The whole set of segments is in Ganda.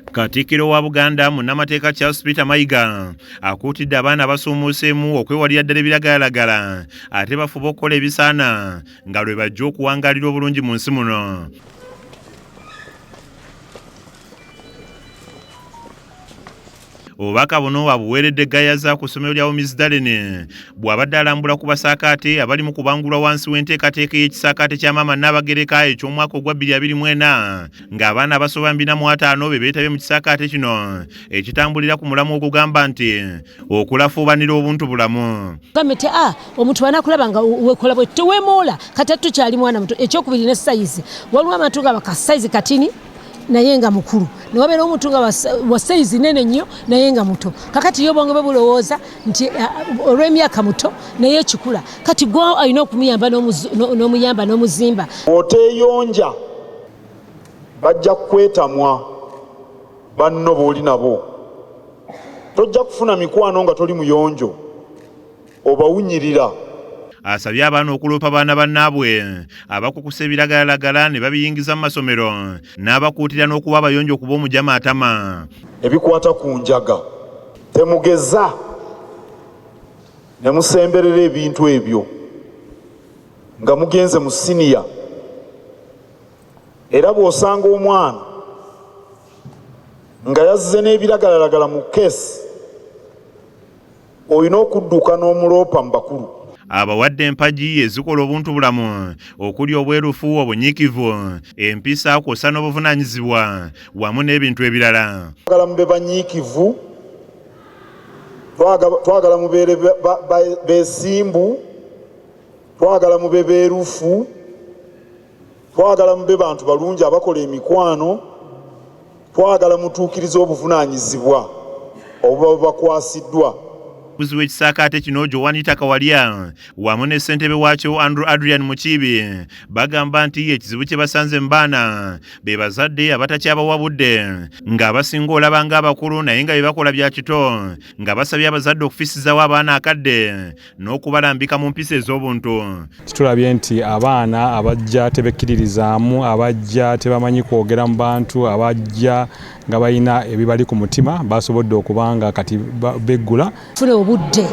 Katikkiro wa Buganda munnamateeka Charles Peter Mayiga akuutidde abaana basumuuseemu okwewalira ddala ebiragalalagala ate bafuba okukola ebisaana nga lwe bajja okuwangaalira obulungi mu nsi muno. Obubaka buno abuweeredde Gayaza ku ssomero lya Miss Darren bw'abadde alambula ku basaakaate abali mu kubangulwa wansi w'enteekateeka y'ekisaakaate kya Maama Nnaabagereka eky'omwaka ogwa 2024 ng'abaana abasoba 45 be beetabye mu kisaakaate kino ekitambulira ku mulamu ogugamba nti okulafuubanira obuntu bulamu. Gambye omuntu banakulaba nga weekola bwe teweemoola kati tukyali mwana muto ekyokubiri ne sayizi waliwo abantu nga bakasayizi katini naye nga mukulu niwabeera omuntu nga wa sayizi nene nnyo naye nga muto kakati yo bwongo bebulowooza nti olw'emyaka muto naye kikula kati gwe alina okumuyamba n'omuyamba n'omuzimba. Oteeyonja bajja kukwetamwa banno booli nabo tojja kufuna mikwano nga toli muyonjo obawunyirira. Asabye abaana okuloopa baana bannaabwe abakukusa ebiragalalagala ne babiyingiza mu masomero n'abakuutira n'okuba abayonjo okuba omujama atama. Ebikwata ku njaga temugeza ne musemberera ebintu ebyo nga mugenze mu siniya era bw'osanga omwana nga yazze n'ebiragalalagala mu keesi olina okudduka n'omuloopa mu bakulu. Abawadde empagi ezikola obuntu bulamu okuli obwerufu obunyiikivu empisa kw'ossa n'obuvunaanyizibwa wamu n'ebintu ebirala. Twagala mube banyiikivu, twagala mubeere beesimbu, twagala mube beerufu, twagala mube bantu balungi abakola emikwano, twagala mutuukirize obuvunaanyizibwa obuba bakwasiddwa. Omukuzi w'ekisaakaate kino Joanita Kawalya wamu ne ssentebe waakyo Andrew Adrian Mukiibi bagamba nti ekizibu kye basanze mu baana be bazadde abatakyabawabudde ng'abasinga olaba ng'abakulu naye nga bye bakola bya kito nga basabye abazadde okufisizawo abaana akadde n'okubalambika mu mpisa ez'obuntu. Tulabye nti abaana abajja tebekkiririzaamu, abajja tebamanyi kwogera mu bantu, abajja nga balina ebibali ku mutima basobodde okubanga kati beggula. Tufune obudde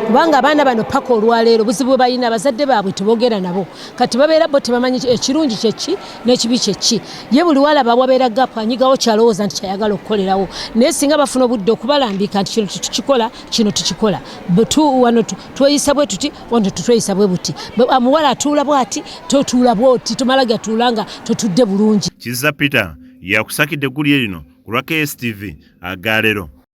kubanga abaana bano paka olwaleero buzibu balina abazadde baabwe teboogera nabo kati babeera bo tebamanyi ekirungi kyeki n'ekibi kyeki ye buli walaba wabeera gapu anyigawo kyalowooza nti kyayagala okukolerawo naye singa bafuna obudde okubalambika nti kino tukikola kino tukikola wano tweyisa bwe tuti wano tutweyisa bwe buti amuwala atuula bwati totuula bwoti tomala gatuula nga totudde bulungi. Kizza Peter yakusakidde eggulire lino ku lwa KSTV Agaalero.